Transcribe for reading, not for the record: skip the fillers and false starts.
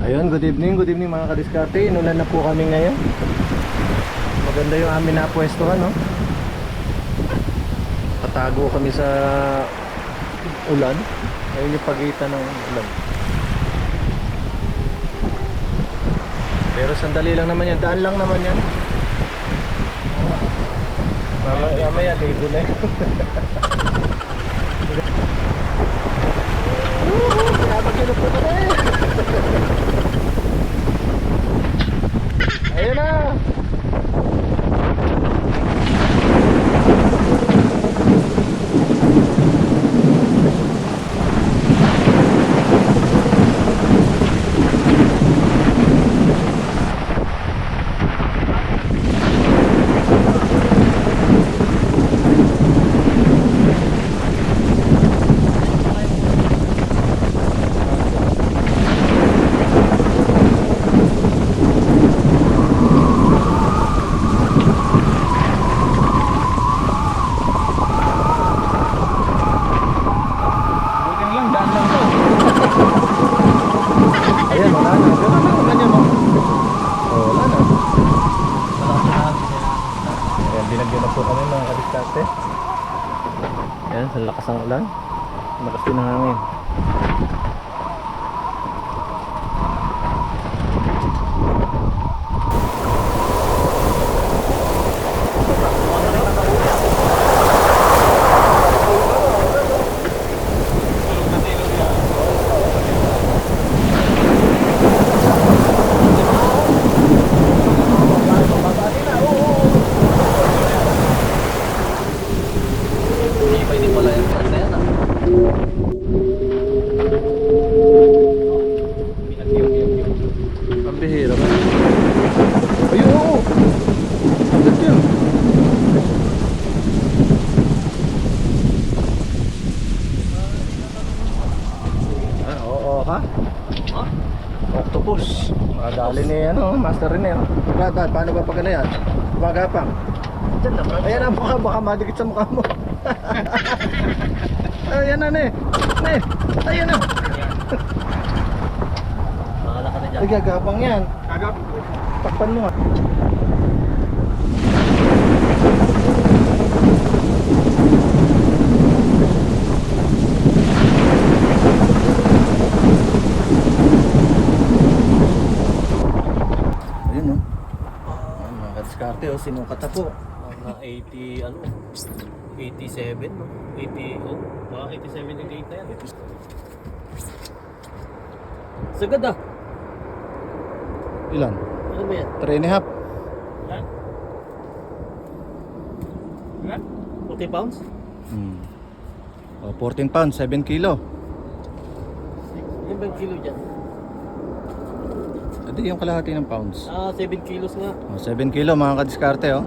Ayun, good evening mga kadiskarte. Inulan na po kami ngayon. Maganda yung amin na pwestuhan, no? Patago kami sa ulan. Ayun yung pagitan ng ulan. Pero sandali lang naman yan, daan lang naman yan. Mamaya ligo na yun. Pinapagilap ko na eh. Ayun na. Ayan, wala na. Ganun lang, ganyan mo. Oh, wala na. Ayan, binagyan na po kami mga kadiskarte. Ayan, sa lakas ng ulan. Malakas din ang hangin. Ang bihira ba? Ayun, oo. Agad yun. Oo ha? Octopus. Madali ni ano, Master Rene. Brad, paano ba pag ano yan? Magapang. Ayan ang mukha, baka madikit sa mukha mo. Ayan na ne. Ne. Ayan na. Ay, gagapang yan. Gagapang ko. Takpan mo nga. Ayun no. Ayan, mga kadiskarte o, sinukat na po. Mga 80, ano, 87, no? 80, oh, mga 87, 88 na yan. Sagad ah. Ilan? Ano ba yan? 3.5. Yan? Yan? 40 pounds? O, 14 pounds, 7 kilo. Yan ba yung kilo dyan? Adi yung kalahati ng pounds. Ah, 7 kilos nga. O, 7 kilo mga kadiskarte oh.